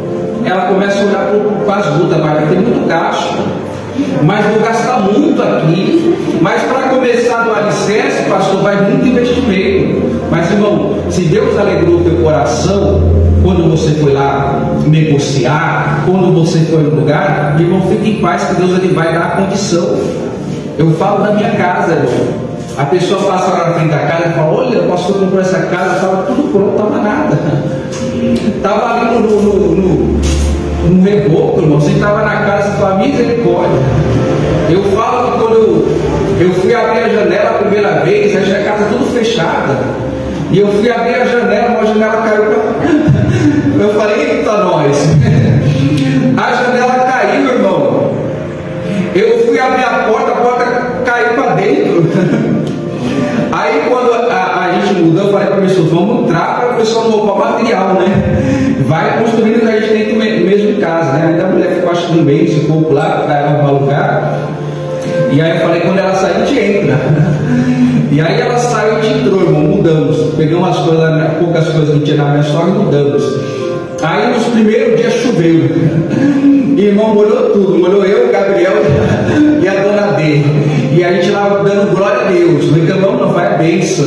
Speaker 1: ela começa a olhar para as lutas. Vai ter muito gasto, mas vou gastar muito aqui. Mas para começar do alicerce, pastor, vai muito investimento. Mas, irmão, se Deus alegrou o teu coração quando você foi lá negociar, quando você foi no lugar, irmão, fique em paz, que Deus ele vai dar a condição. Eu falo da minha casa, irmão. A pessoa passa lá na frente da casa e fala: olha, o pastor comprou essa casa, estava tudo pronto, estava nada. Estava ali no reboco, irmão. Você estava na casa e fala: misericórdia. Eu falo que quando eu fui abrir a janela a primeira vez, achei a casa tudo fechada. E eu fui abrir a janela, uma janela caiu para. Eu falei: eita, nós. A janela caiu, irmão. Eu fui abrir a porta caiu para dentro. Aí quando a gente mudou, eu falei para a pessoa: vamos entrar para o pessoal não roubar material, né? Vai construindo que a gente tem mesmo em casa, né? Aí a mulher ficou acho que um mês, um pouco lá, para ela alugar. E aí eu falei: quando ela sair, a gente entra. E aí ela saiu, a gente entrou, irmão, mudamos. Pegamos as coisas, né, poucas coisas que tinha na minha sogra e mudamos. Aí nos primeiros dias choveu. E irmão, molhou tudo. Molhou eu, o Gabriel e a dona D. E a gente lá dando glória a Deus. Não reclamamos, não, vai a bênção.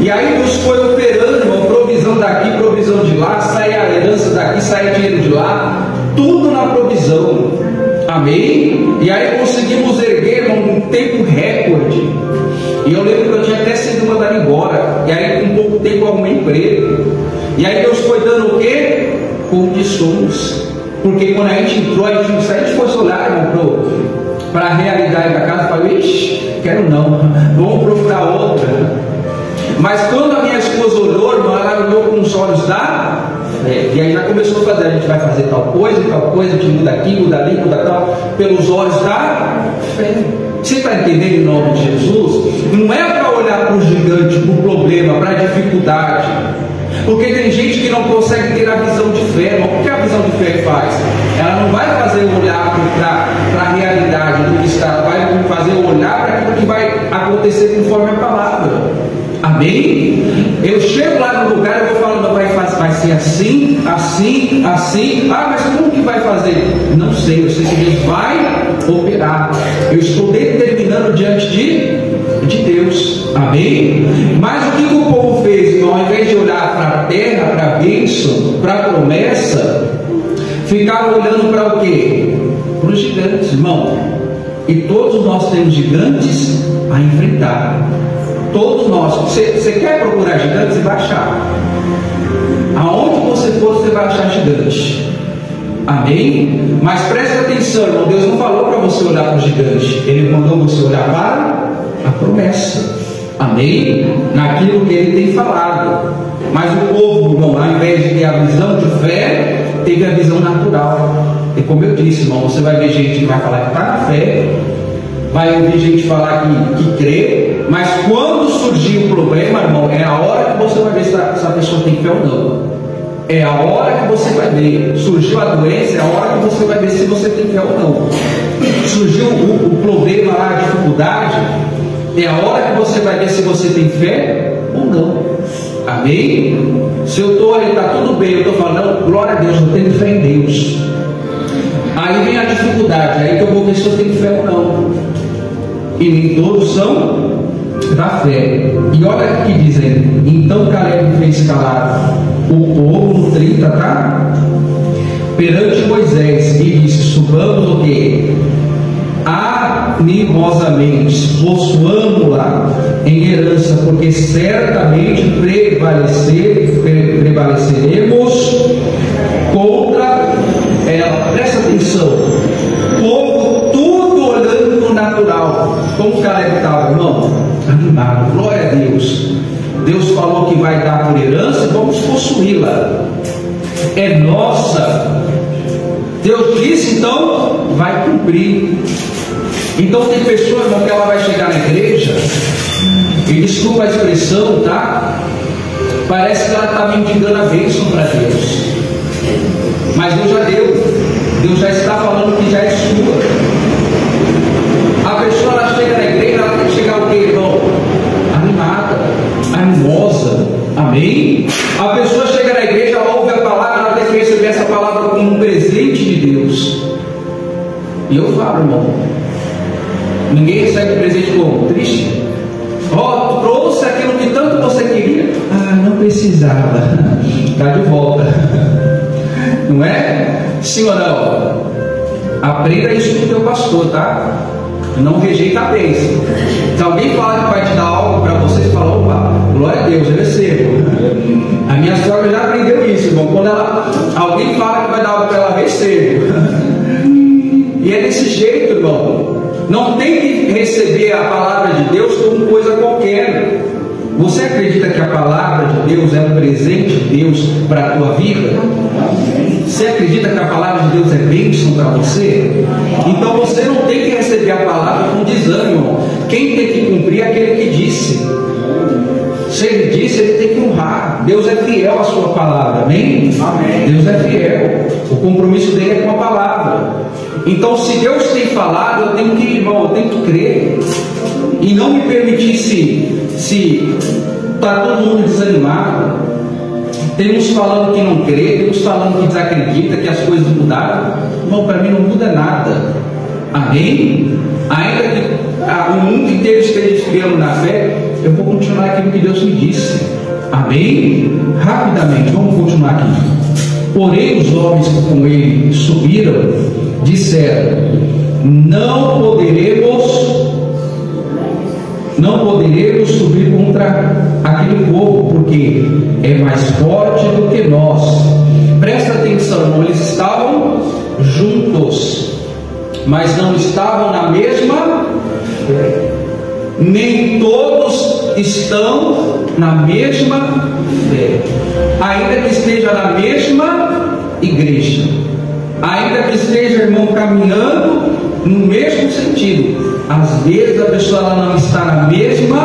Speaker 1: E aí Deus foi operando, irmão, provisão daqui, provisão de lá, sai a herança daqui, sai dinheiro de lá, tudo na provisão. Amém? E aí conseguimos erguer num tempo recorde. E eu lembro que eu tinha até sido mandado embora. E aí com pouco tempo eu arrumei emprego. E aí Deus foi dando o quê? Condições. Porque quando a gente entrou, se a gente fosse olhar, irmão, para a realidade da casa, eu falei, ixi, quero não, vamos procurar outra. Mas quando a minha esposa olhou, irmão, ela olhou com os olhos da fé. E aí já começou a fazer, a gente vai fazer tal coisa, a gente muda aqui, muda ali, muda tal, pelos olhos da fé. Você está entendendo em nome de Jesus? Não é para olhar para o gigante, para o problema, para a dificuldade. Porque tem gente que não consegue ter a visão de fé. Mas o que a visão de fé faz? Ela não vai fazer olhar para a realidade do que está, ela vai fazer olhar para aquilo que vai acontecer conforme a palavra. Amém? Eu chego lá no lugar e vou falando, vai ser assim, assim, assim. Ah, mas como que vai fazer? Não sei, eu sei que Deus vai operar. Eu estou determinando diante de Deus. Amém? Mas o que o povo fez, irmão? Ao invés de olhar para a terra, para a bênção, para a promessa, ficaram olhando para o quê? Para os gigantes, irmão. E todos nós temos gigantes a enfrentar. Todos nós. Você quer procurar gigantes? Você vai achar. Aonde você for, você vai achar gigante. Amém? Mas preste atenção, irmão. Deus não falou para você olhar para o gigante. Ele mandou você olhar para a promessa. Amém? Naquilo que Ele tem falado. Mas o povo, irmão, ao invés de ter a visão de fé, teve a visão natural. E como eu disse, irmão, você vai ver gente que vai falar que está na fé, vai ouvir gente falar que crê, mas quando surgir o problema, irmão, é a hora que você vai ver se a pessoa tem fé ou não. É a hora que você vai ver. Surgiu a doença, é a hora que você vai ver se você tem fé ou não. Surgiu o problema lá, a dificuldade, é a hora que você vai ver se você tem fé ou não. Amém? Se eu estou ali, está tudo bem, eu estou falando, não, glória a Deus, eu tenho fé em Deus. Aí vem a dificuldade, aí que eu vou ver se eu tenho fé ou não. E nem todos são da fé. E olha o que dizem. Então Caleb fez calar o povo no 30, tá? Perante Moisés e disse: subamos o que? Animosamente, possuamos-la em herança, porque certamente prevaleceremos contra ela. Presta atenção, povo tudo olhando no natural. Como o Caleb estava, irmão? Animado, glória a Deus. Deus falou que vai dar por herança, vamos possuí-la, é nossa. Deus disse, então vai cumprir. Então tem pessoa, irmão, que ela vai chegar na igreja e, desculpa a expressão, tá? Parece que ela está mendigando a bênção para Deus, mas Deus já deu. Deus já está falando que já é sua. A pessoa, ela chega na igreja, ela tem que chegar o quê, irmão? Animada, animosa. Amém? A pessoa chega na igreja, ela ouve a palavra, ela tem que receber essa palavra como um presente de Deus. E eu falo, irmão, ninguém recebe presente como? Triste. Ó, trouxe aquilo que tanto você queria. Ah, não precisava. Está de volta. Não é? Sim ou não? Aprenda isso com o teu pastor, tá? Não rejeita a bênção. Se alguém fala que vai te dar algo para você, você fala: opa, glória a Deus, eu recebo. A minha sogra já aprendeu isso, irmão. Quando alguém fala que vai dar algo para ela, recebo. E é desse jeito, irmão. Não tem que receber a palavra de Deus como coisa qualquer. Você acredita que a palavra de Deus é um presente de Deus para a tua vida? Você acredita que a palavra de Deus é bênção para você? Então você não tem que receber a palavra com desânimo. Quem tem que cumprir é aquele que disse. Se ele disse, ele tem que honrar. Deus é fiel à sua palavra, amém? Amém. Deus é fiel. O compromisso dele é com a palavra. Então, se Deus tem falado, eu tenho que, irmão, eu tenho que crer. E não me permitir se está todo mundo desanimado. Temos falando que não crê, temos falando que desacredita, que as coisas mudaram. Irmão, para mim não muda nada. Amém? Ainda que o mundo inteiro esteja esfriando na fé, eu vou continuar aquilo que Deus me disse. Amém? Rapidamente, vamos continuar aqui. Porém, os homens que com ele subiram, disseram: não poderemos subir contra aquele povo, porque é mais forte do que nós. Presta atenção, irmão, eles estavam juntos, mas não estavam na mesma fé. Nem todos estão na mesma fé, ainda que esteja na mesma igreja, ainda que esteja, irmão, caminhando no mesmo sentido. Às vezes a pessoa ela não está na mesma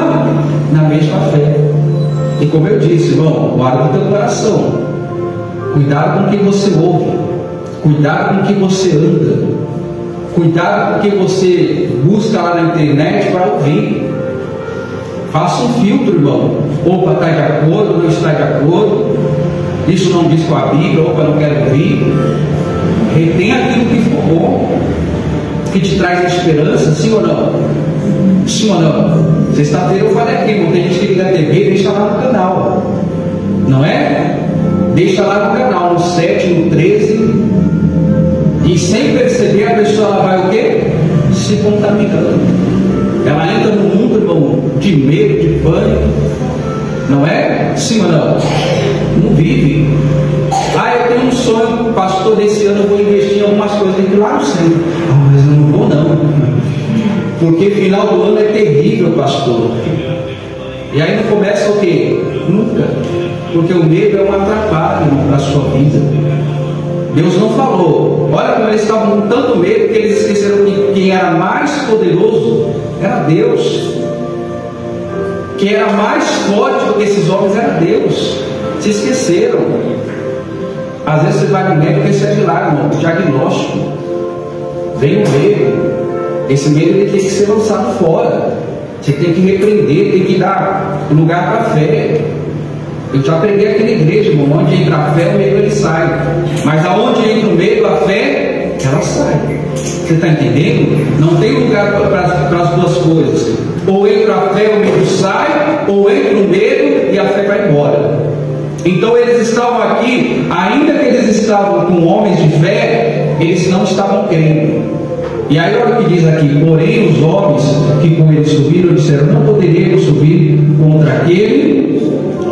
Speaker 1: fé. E como eu disse, irmão, guarda o teu coração, cuidado com quem você ouve, cuidado com quem você anda, cuidado com quem você busca lá na internet para ouvir. Faça um filtro, irmão. Opa, está de acordo, não está de acordo, isso não diz com a Bíblia, opa, não quero ouvir. Retém aquilo que for bom, que te traz esperança, sim ou não? Sim ou não? Sexta-feira eu falei aqui, irmão, tem gente que liga a TV e deixa lá no canal, não é? Deixa lá no canal, no 7, no 13, e sem perceber a pessoa ela vai o quê? Se contaminando. Ela entra no mundo, irmão, de medo, de pânico, não é? Sim ou não? Não vive. Eu tenho um sonho, pastor, desse ano eu vou investir em algumas coisas aqui lá no centro. Mas eu não vou não, porque final do ano é terrível, pastor. E aí não começa o quê? Nunca. Porque o medo é um atrapalho para a sua vida. Deus não falou. Olha como eles estavam com tanto medo que eles esqueceram que quem era mais poderoso era Deus. Quem era mais forte do que esses homens era Deus. Se esqueceram. Às vezes você vai no médico e recebe lá, irmão, diagnóstico. Vem o medo. Esse medo ele tem que ser lançado fora. Você tem que repreender, tem que dar lugar para a fé. Eu já preguei aqui na igreja, irmão, onde entra a fé, o medo ele sai. Mas aonde entra o medo, a fé, ela sai. Você está entendendo? Não tem lugar para as duas coisas. Ou entra a fé, o medo sai, ou entra o medo e a fé vai embora. Então eles estavam aqui, ainda que eles estavam com homens de fé, eles não estavam crendo. E aí olha o que diz aqui: porém os homens que com ele subiram disseram: não poderíamos subir contra aquele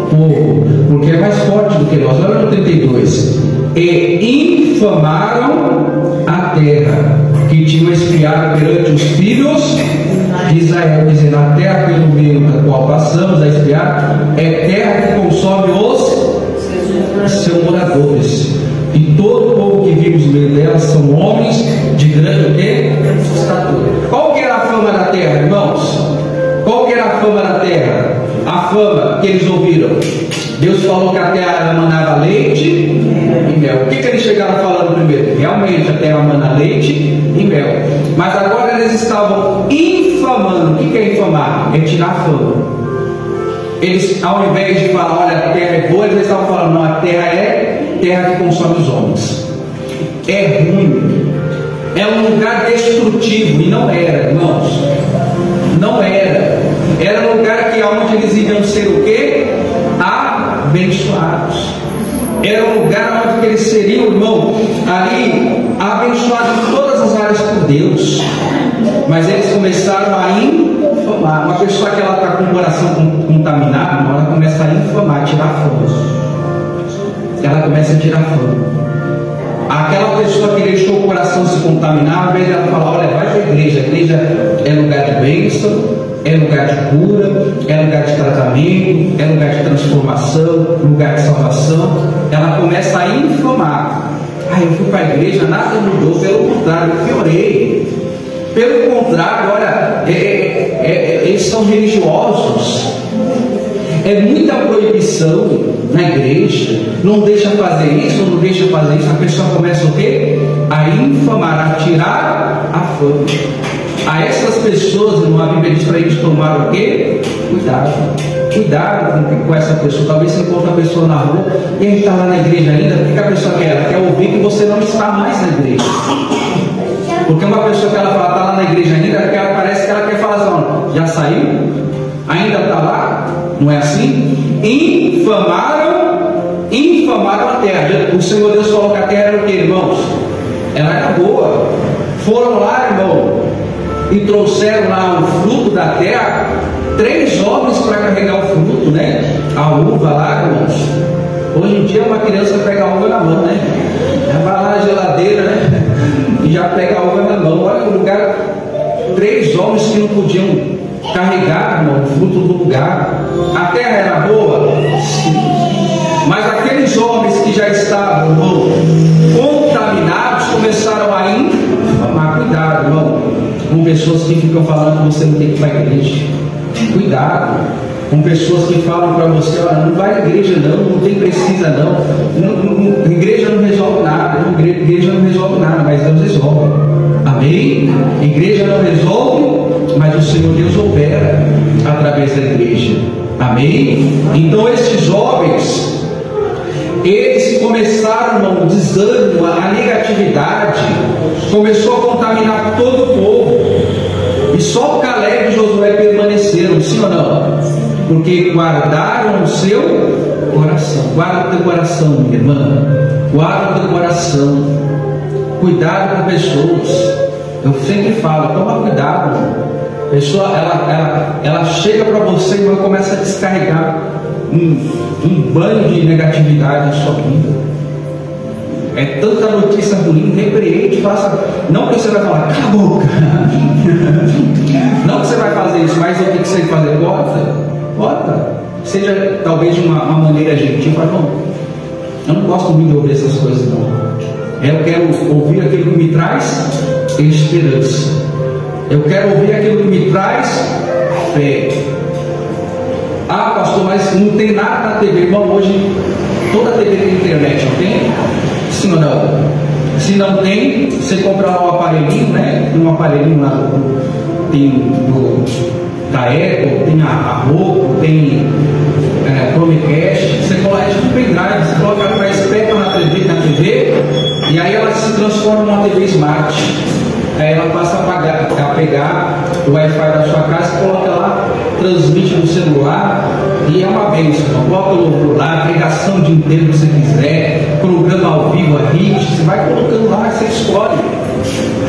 Speaker 1: povo, porque é mais forte do que nós. Olha no 32: e infamaram a terra que tinham espiado perante os filhos de Israel, dizendo: a terra pelo meio da qual passamos a espiar é terra que consome os seus moradores, e todo o povo que vimos no meio dela são homens de grande estatura. Qual que era a fama da terra, irmãos? Qual que era a fama da terra? A fama que eles ouviram: Deus falou que a terra manava leite e mel. O que eles chegaram falando primeiro? Realmente a terra mana leite e mel. Mas agora eles estavam infamando. O que é infamar? É tirar a fama. Eles, ao invés de falar, olha, a terra é boa, eles estavam falando: não, a terra é terra que consome os homens. É ruim. É um lugar destrutivo. E não era, irmãos. Não era. Era um lugar que onde eles iriam ser o quê? Abençoados. Era um lugar onde eles seriam, irmão, ali abençoados em todas as áreas por Deus. Mas eles começaram a infamar. Uma pessoa que ela está com o coração contaminado, ela começa a infamar, a tirar fama. Ela começa a tirar fama. Aquela pessoa que deixou o coração se contaminar, ao invés dela falar: olha, vai para a igreja é lugar de bênção, é lugar de cura, é lugar de tratamento, é lugar de transformação, lugar de salvação. Ela começa a infamar. Eu fui para a igreja, nada mudou, pelo contrário, eu piorei. Pelo contrário, olha, eles são religiosos. É muita proibição na igreja. Não deixa fazer isso, não deixa fazer isso. A pessoa começa o quê? A infamar, a tirar a fama. A essas pessoas, irmão, a Bíblia diz para eles tomar o quê? Cuidado. Cuidado com essa pessoa. Talvez você encontre uma pessoa na rua e a gente está lá na igreja ainda. O que a pessoa quer? Ela quer ouvir que você não está mais na igreja. Porque uma pessoa que ela fala, está lá na igreja ainda, parece que ela quer falar assim: já saiu? Ainda está lá? Não é assim? infamaram a terra. O Senhor Deus falou que a terra era o que, irmãos? Ela era boa. Foram lá, irmão, e trouxeram lá o fruto da terra, 3 homens para carregar o fruto, né? A uva lá, irmãos. Hoje em dia uma criança pega a uva na mão, né? Vai lá na geladeira, né? E já pega a uva na mão. Olha o lugar, 3 homens que não podiam carregar, irmão, o fruto do lugar. A terra era boa? Sim. Mas aqueles homens que já estavam, irmão, contaminados, começaram a infamar. Cuidado, irmão, com pessoas que ficam falando que você não tem que ir para a igreja. Cuidado com pessoas que falam para você: olha, não vai à igreja não tem precisa não, igreja não resolve nada, igreja não resolve nada, mas Deus resolve. Amém? Igreja não resolve, mas o Senhor Deus opera através da igreja. Amém? Então esses jovens, eles começaram, irmão, o desânimo, a negatividade começou a contaminar todo o povo, e só Caleb e Josué permaneceram, sim ou não? Porque guardaram o seu coração. Guarda o teu coração, minha irmã, guarda o teu coração. Cuidado com pessoas. Eu sempre falo, toma cuidado. A pessoa, ela chega para você e começa a descarregar um banho de negatividade na sua vida. É tanta notícia ruim, repreende, faça. Não que você vai falar, cala a boca. Não que você vai fazer isso, mas o que você vai fazer? Bota. Seja talvez de uma maneira gentil, mas não. Eu não gosto muito de ouvir essas coisas, não. Eu quero ouvir aquilo que me traz esperança. Eu quero ouvir aquilo que me traz fé. Ah, pastor, mas não tem nada na TV. Bom, hoje toda a TV tem internet, não tem? Sim ou não? Se não tem, você compra lá um aparelhinho, né? Tem um aparelhinho lá, tem da Apple, tem a Roku, tem Chromecast. Você coloca tipo pendrive, você coloca para espeta na TV, e aí ela se transforma numa TV Smart. Aí ela passa a pegar o Wi-Fi da sua casa, coloca lá, transmite no celular, e é uma bênção. Coloca o louvor lá, pregação o dia inteiro que você quiser, programa ao vivo, a hit, você vai colocando lá, você escolhe.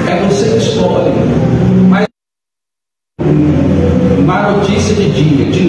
Speaker 1: É você que escolhe. Mas uma notícia de dia, de